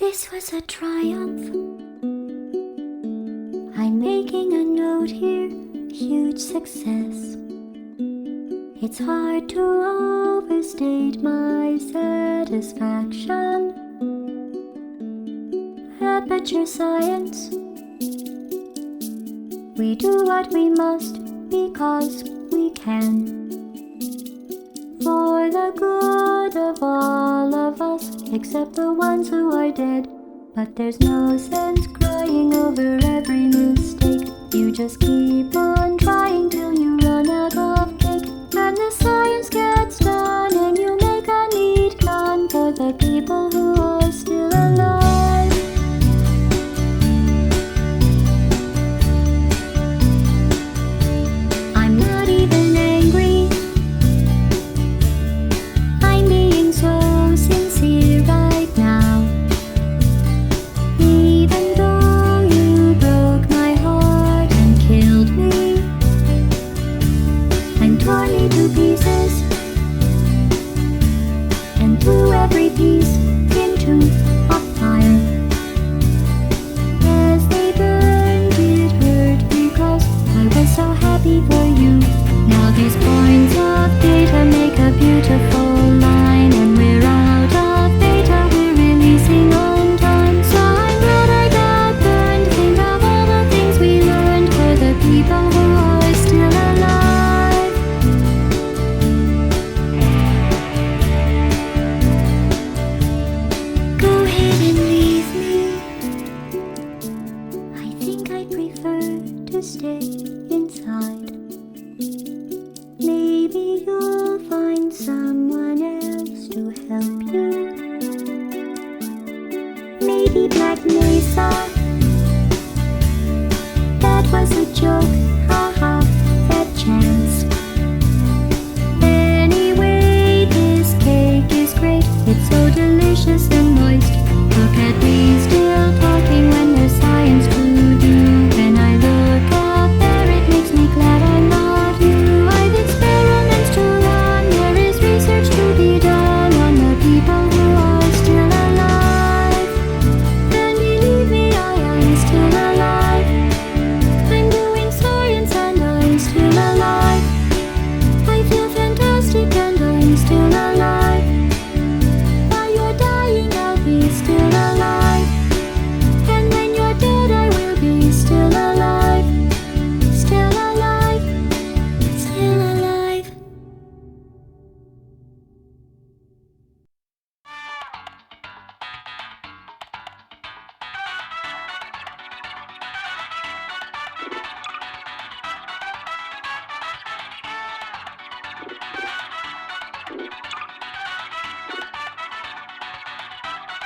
This was a triumph. I'm making a note here, huge success. It's hard to overstate my satisfaction. Aperture science. We do what we must because we can. for the good of all of us, except the ones who are dead. But there's no sense crying over every mistake. You just keep on trying till you run out of cake. And the science gets done and you make a neat plan for the people who are still alive. I'm not even angry, I'm being so sincere right now. Even though you broke my heart and killed me and tore me to pieces and threw every piece into a fire. As they burned, it hurt because I was so happy for you. Now these points of data make a beautiful line, and we're out of data, we're releasing on time. So I'm glad I got burned. Think of all the things we learned for the people who are still alive. Go ahead and leave me. I think I prefer to stay inside. Maybe you'll find someone else to help you. Maybe Black Mesa. That was a joke, haha, that chance. Anyway, this cake is great. It's so delicious and moist. Look at me still talking when there's science to do. When I look up there, it makes me glad I'm not you. I've experiments to run. There is research to be done on the people who are still alive. And believe me, I am still alive. I'm doing science and I'm still alive. I feel fantastic and I'm still alive. While you're dying, I'll be still alive. And when you're dead, I will be still alive. Still alive. Still alive.